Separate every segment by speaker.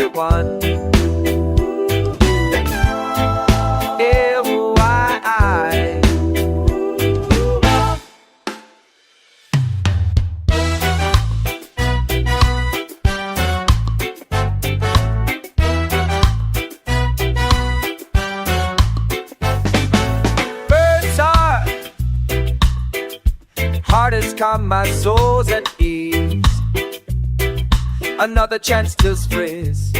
Speaker 1: everyone. F-Y-I. Birds are heart has come, my soul's at ease. Another chance to freeze.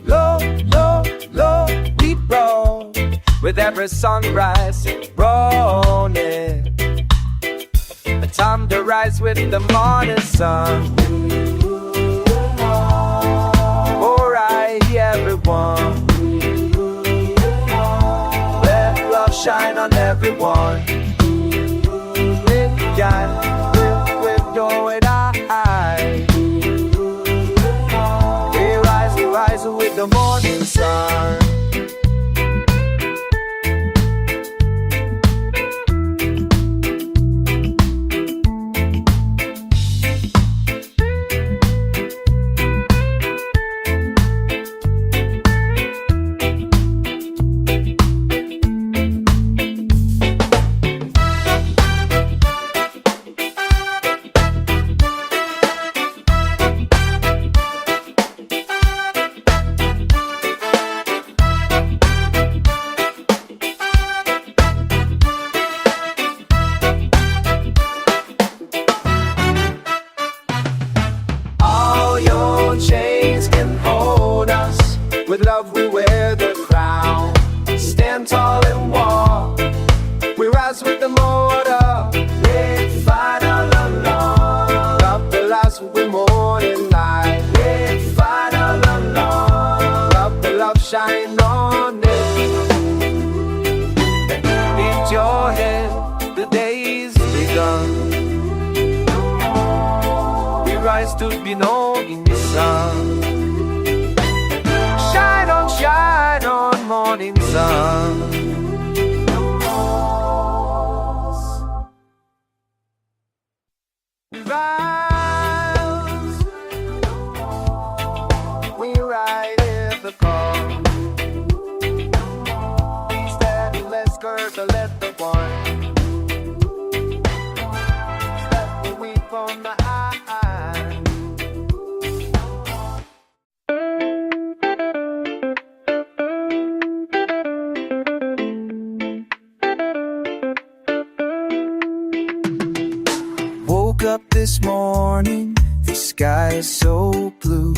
Speaker 1: Low, low, low, we roll with every sunrise rolling. A time to rise with the morning sun. Alright, everyone. Let love shine on everyone. Yeah, we're going high. We rise with the morning sun. Chains can hold us. With love we wear the crown. Stand tall and walk. We rise with the motor. We fight all along. Love the last we morning light. We fight all along. Love the love shine on it. Lift your head, the day's begun. We rise to be known in the sun. Shine on, morning sun. We rise, we ride in the car. Steady, let's gird the let the one. Step the weep on the eye. Woke up this morning, the sky is so blue.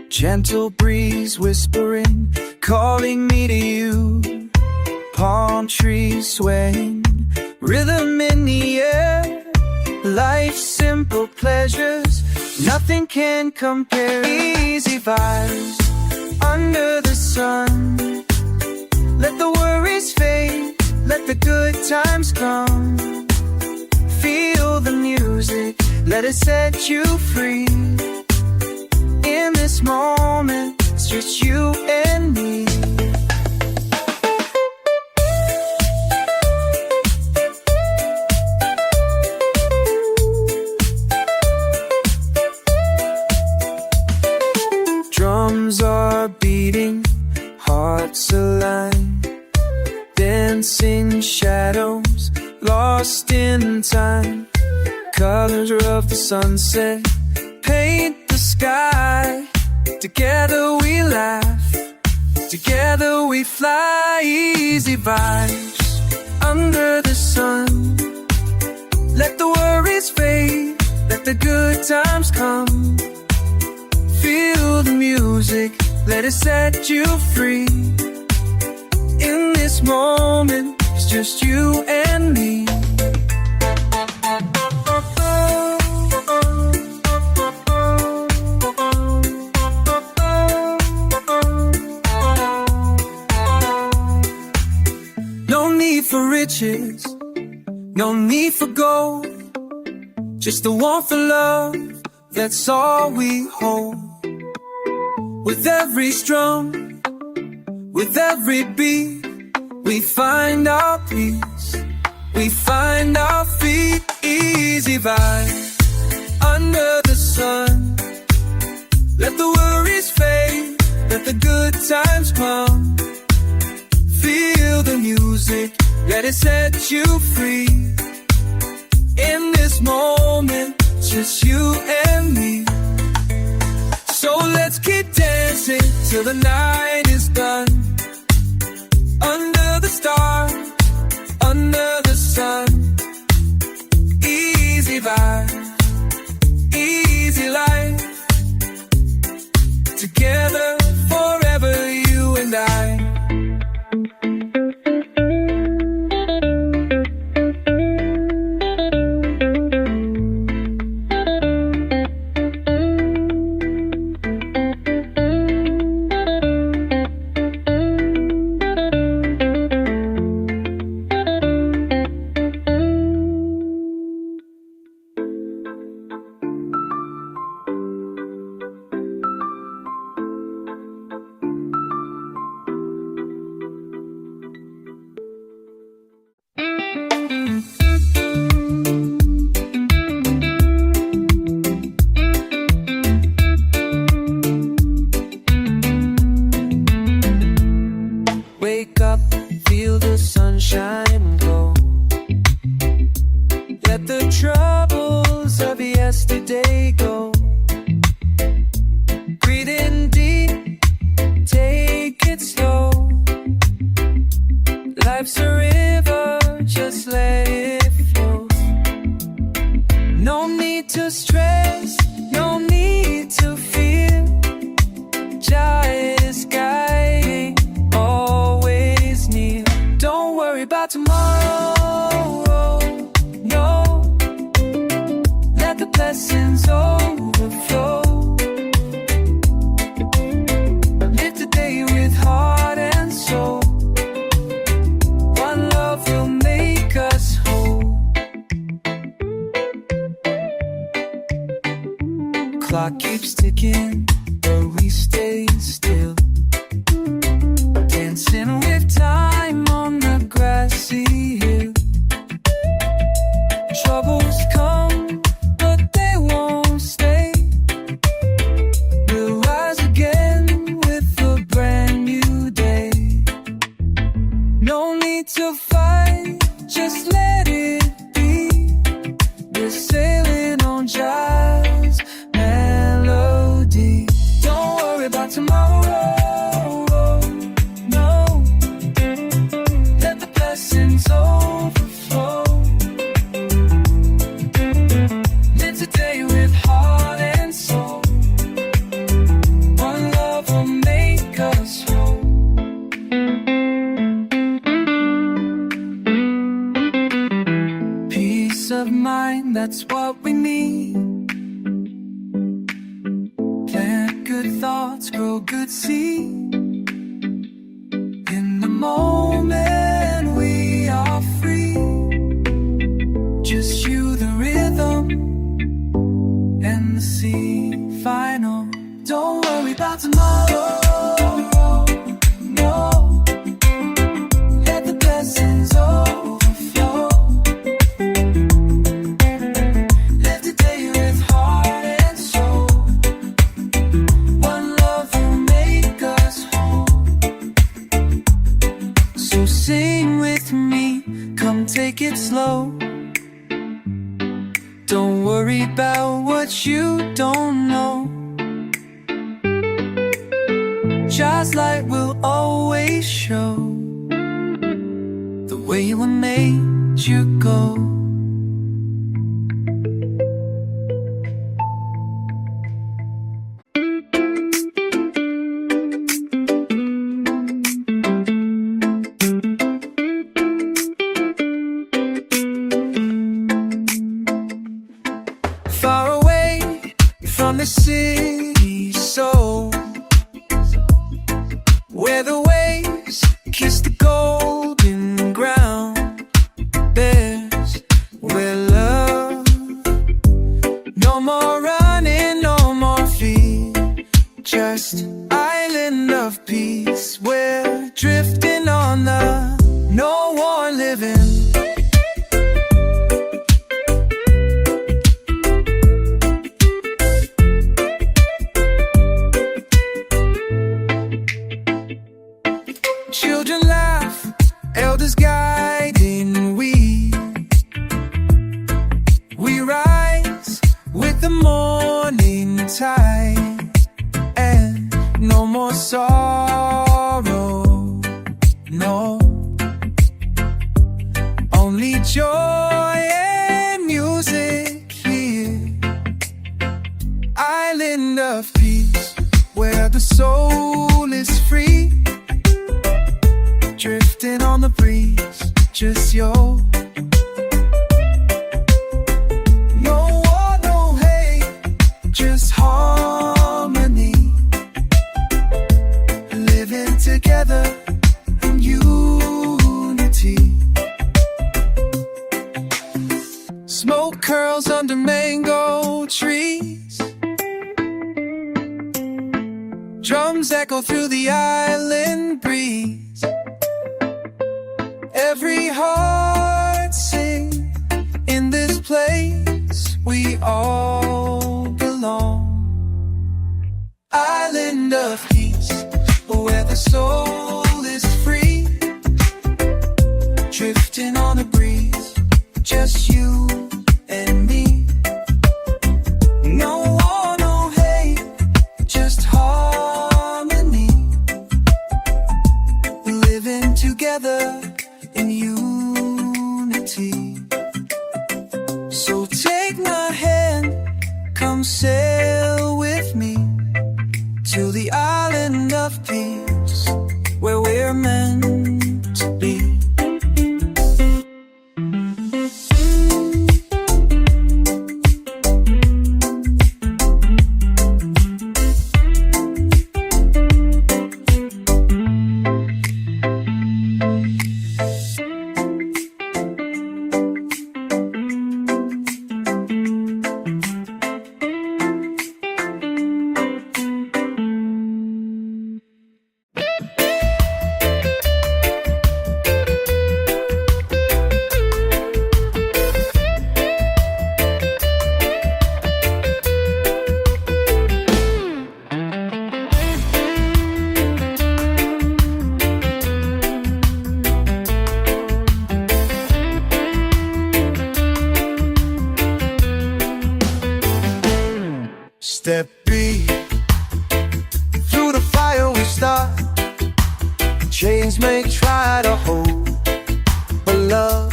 Speaker 1: Gentle breeze whispering, calling me to you. Palm trees swaying, rhythm in the air. Life's simple pleasures, nothing can compare. Easy vibes under the sun. Let the worries fade, let the good times come. Feel the music, let it set you free. In this moment, it's just you and me. Drums are beating, hearts align. Dancing shadows, lost in time. Colors of the sunset paint the sky. Together we laugh, together we fly. Easy vibes under the sun. Let the worries fade, let the good times come. Feel the music, let it set you free. In this moment, it's just you and me. No need for riches, no need for gold. Just the warmth of love, that's all we hold. With every strum, with every beat, we find our peace, we find our feet. Easy vibe under the sun. Let the worries fade, let the good times come. Feel the music, let it set you free. In this moment, just you and me. So let's keep dancing till the night is done. Under the stars, under the sun. Easy vibe, easy life. Together forever, you and I. Wake up, feel the sunshine glow. Let the troubles of yesterday go. Breathe in deep, take it slow. Life's a river, just let it flow. No need to stress, no need to fear. Jah is guiding, always near. Don't worry about tomorrow, no. Let the blessings overflow. Live today with heart and soul. One love will make us whole. Clock keeps ticking, but we stay still. Dancing with time on the grassy hill. Troubles come, but they won't stay. We'll rise again with a brand new day. No need to fight, just let it be. We're sailing on Jah's melody. Don't worry about tomorrow, no. Let the blessings overflow. Live today with heart and soul. One love will make us whole. Peace of mind, that's what we need. Plant good thoughts, grow good seed. In the moment we are free. Just you, the rhythm, and the sea final. Don't worry about tomorrow, no. Let the blessings overflow. Live today with heart and soul. One love will make us whole. So sing with me, come take it slow. Don't worry about what you don't know. Jah's light will always show the way you were made to go. Far away from the city, so where the waves kiss the golden ground, there's where love. No more running, no more fear, just island of peace. We're drifting on the no war living. joy and music here. Island of peace, where the soul is free. Drifting on the breeze, just yo. No war, no hate, just harmony. Living together in unity. Smoke curls under mango trees. Drums echo through the island breeze. Every heart sing in this place. We all belong. Island of peace, where the soul is free. Drifting on the breeze, just you and me. No war, no hate, just harmony. Living together in unity. So take my hand, come sail with me to the island of peace, where we're meant to be. Step B, through the fire we start. Chains may try to hold, but love,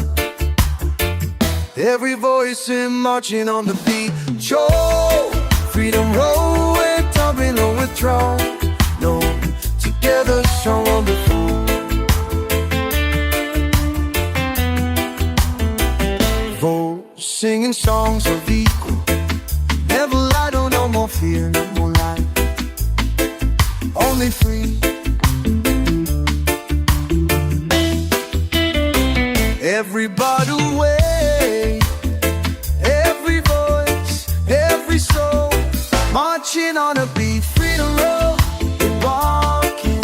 Speaker 1: every voice in marching on the beat. Joe, freedom roll, we're dumping or withdraw. No, together strong on the floor. Voice singing songs of equal. Never lie, no more fear, no more lie. Only free. Everybody way, every voice, every soul, marching on a beat. Freedom road, we're walking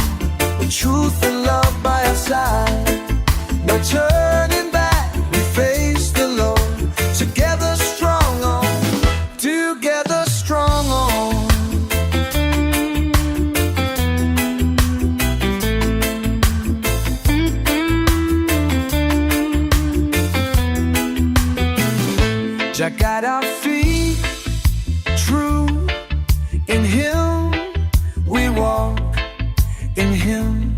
Speaker 1: with truth and love by our side. No turning back, we face the Lord. Together strong on, together strong on. Jah got our feet true. In Him we walk, in Him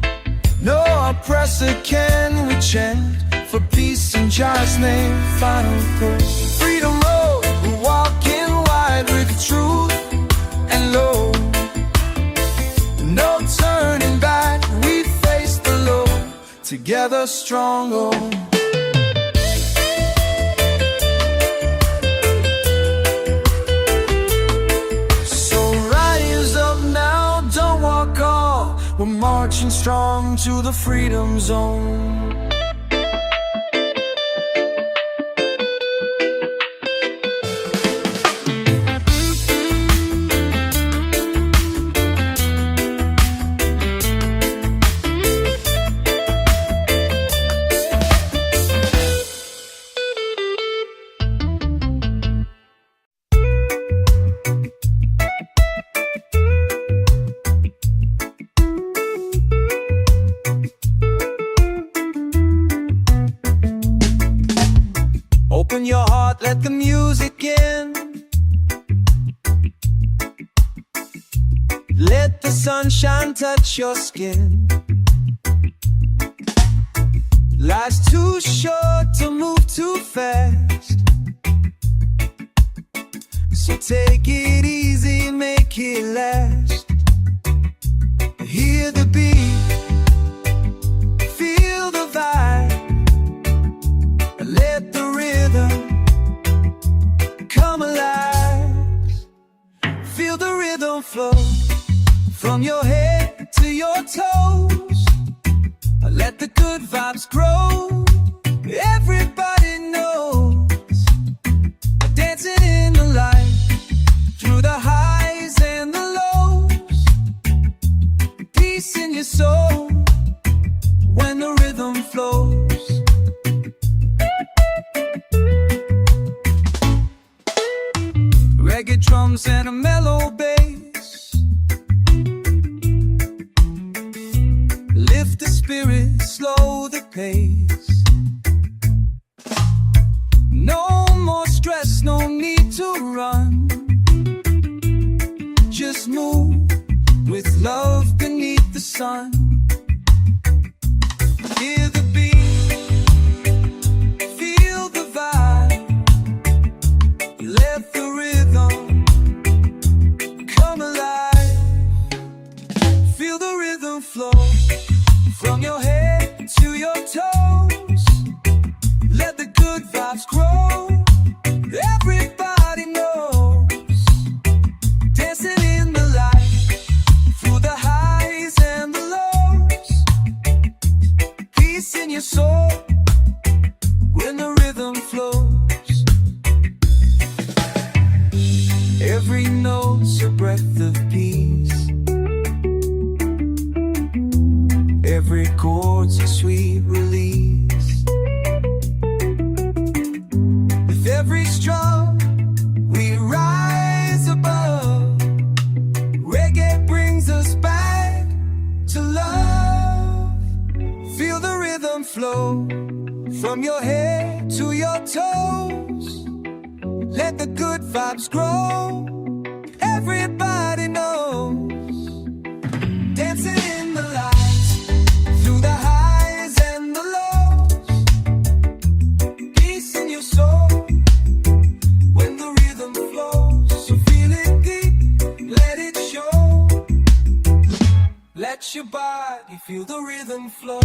Speaker 1: no oppressor can we chant. For peace in Jah's name, final prayer. Freedom road, we're walking wide with truth and love. No turning back, we face the Lord. Together stronger. We're marching strong to the freedom zone. Open your heart, let the music in. Let the sunshine touch your skin. Life's too short to move too fast, so take it easy, make it last. Hear the beat, feel the vibe, let the rhythm come alive. Feel the rhythm flow from your head to your toes. Let the good vibes grow. Everybody knows, dancing in the light, through the highs and the lows. Peace in your soul when the rhythm flows. Reggae drums and a mellow bass lift the spirit, slow the pace. No more stress, no need to run. Just move with love beneath the sun. Hear the beat, feel the vibe, let the rhythm come alive. Feel the rhythm flow from your head to your toes. Let the good vibes grow. Everybody knows, dancing in the light, through the highs and the lows. Peace in your soul when the rhythm flows. Every note's a breath of peace, every chord's a sweet release. With every strum we rise above. Reggae brings us back to love. Feel the rhythm flow from your head to your toes. Let the good vibes grow. Everybody knows, dancing in the light, through the highs and the lows. Peace in your soul when the rhythm flows. So feel it deep, let it show. Let your body feel the rhythm flow.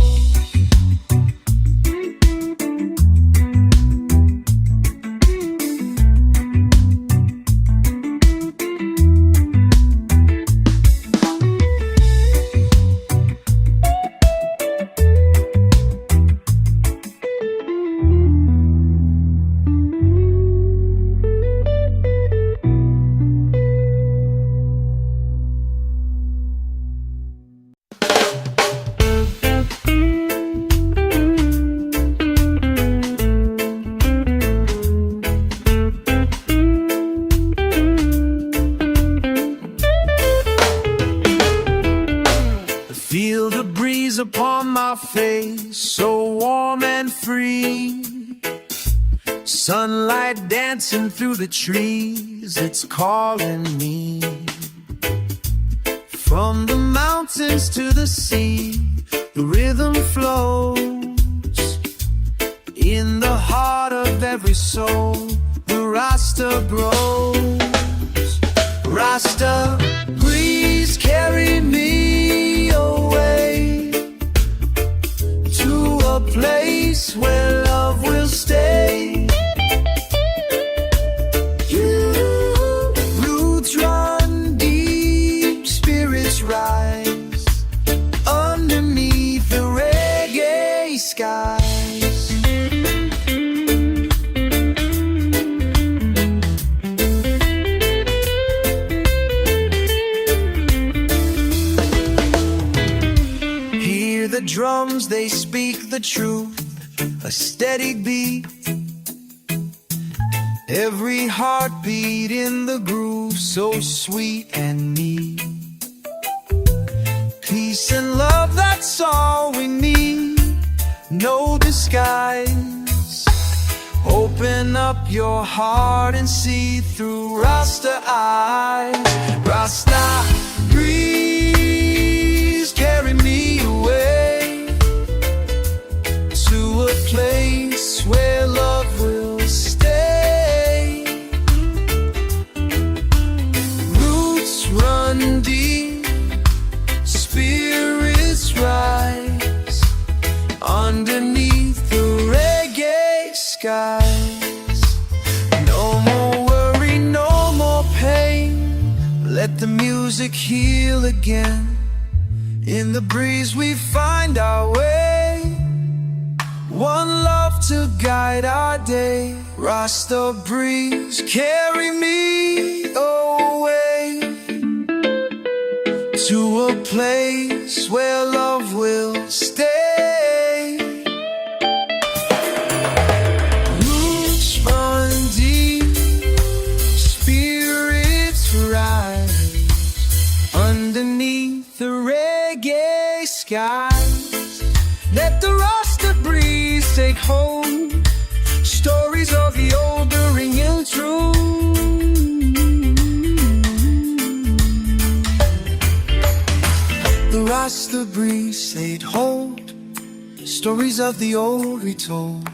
Speaker 1: Feel the breeze upon my face, so warm and free. Sunlight dancing through the trees, it's calling me. From the mountains to the sea, the rhythm flows. In the heart of every soul, the Rasta grows. Rasta breeze carry me away to a place where love will stay. Roots run deep, spirits rise underneath the reggae skies. The drums, they speak the truth, a steady beat. Every heartbeat in the groove, so sweet and neat. Peace and love, that's all we need, no disguise. Open up your heart and see through Rasta eyes. Rasta breeze carry me away to skies. No more worry, no more pain. Let the music heal again. In the breeze we find our way. One love to guide our day. Rasta breeze, carry me away to a place where love will stay. Roots run deep, spirits rise underneath the reggae skies. Let the Rasta breeze take hold. Stories of the old are ringing true. The Rasta breeze laid hold. Stories of the old retold.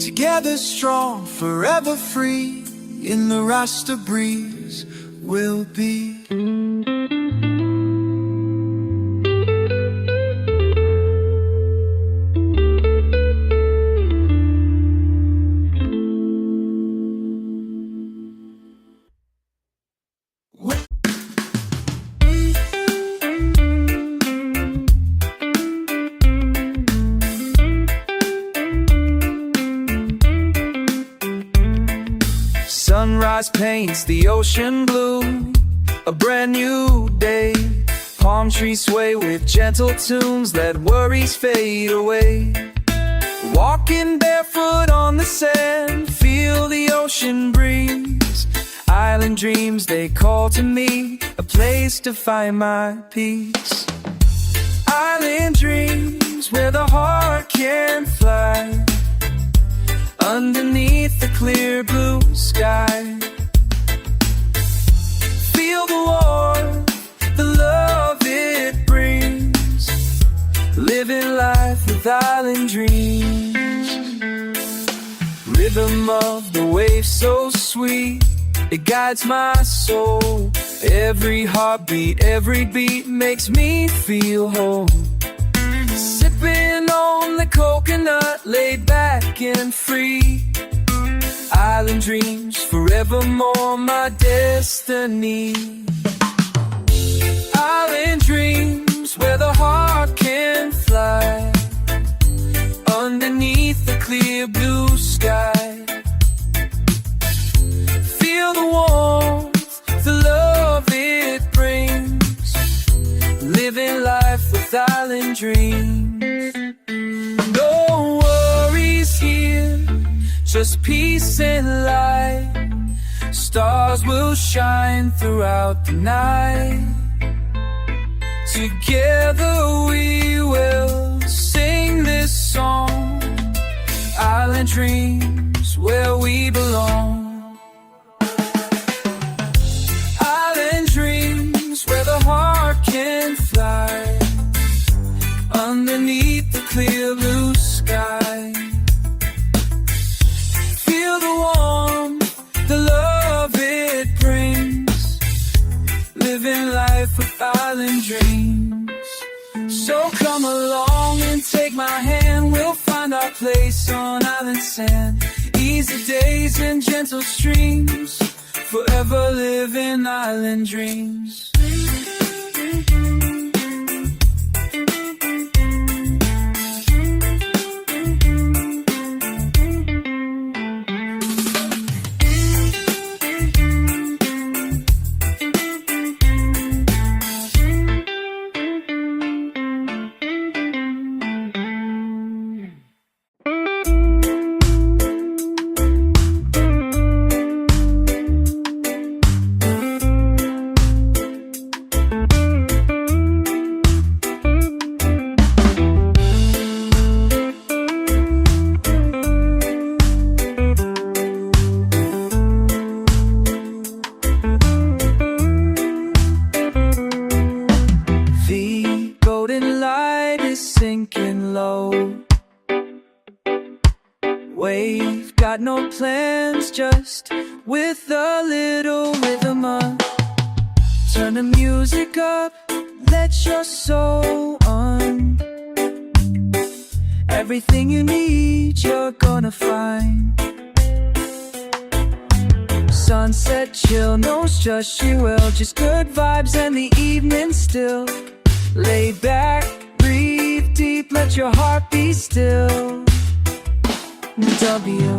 Speaker 1: Together strong, forever free. In the Rasta breeze we'll be. Sunrise paints the ocean blue, a brand new day. Palm trees sway with gentle tunes, let worries fade away. Walking barefoot on the sand, feel the ocean breeze. Island dreams, they call to me, a place to find my peace. Island dreams, where the heart can fly underneath the clear blue sky. Feel the warmth, the love it brings. Living life with island dreams. Rhythm of the waves so sweet, it guides my soul. Every heartbeat, every beat makes me feel whole. Sipping on the coconut, laid back and free. Island dreams, forevermore my destiny. Island dreams, where the heart can fly underneath the clear blue sky. Feel the warmth, the love it brings. Living life with island dreams. No worries here, just peace and light. Stars will shine throughout the night. Together we will sing this song. Island dreams, where we belong. Island dreams, where the heart can fly underneath the clear blue sky. Feel the warmth, the love it brings. Living life with island dreams. So come along and take my hand. We'll find our place on island sand. Easy days and gentle streams. Forever living island dreams. We've got no plans, just with a little rhythm up. Turn the music up, let your soul on. Everything you need, you're gonna find. Sunset chill, no stress, you will. Just good vibes and the evening still. Lay back, breathe deep, let your heart be still. W.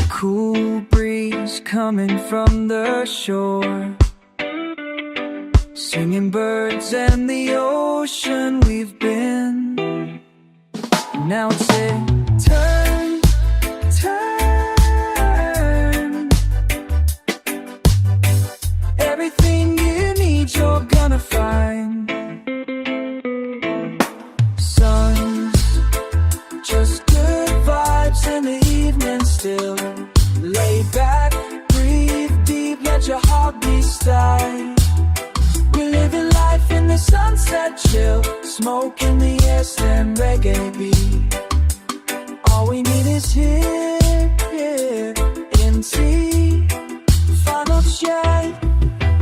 Speaker 1: Cool breeze coming from the shore, singing birds and the ocean we've been. Now it's a turn, turn. Everything you need, you're gonna find. Suns, just good vibes in the evening still. Lay back, breathe deep, let your heart be still. We're living life in the sunset chill, smoke in the air, slam reggae beat. All we need is here, in tea. Final chat,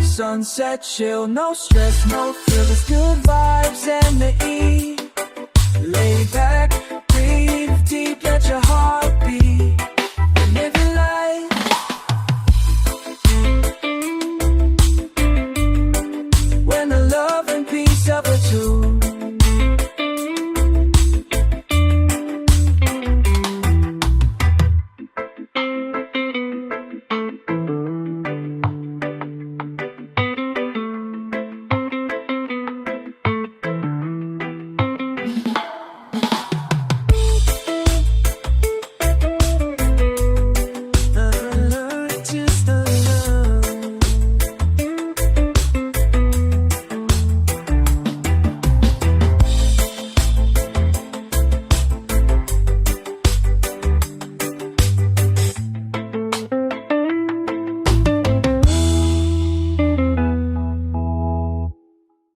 Speaker 1: sunset chill, no stress, no fear, just good vibes and the E. Lay back,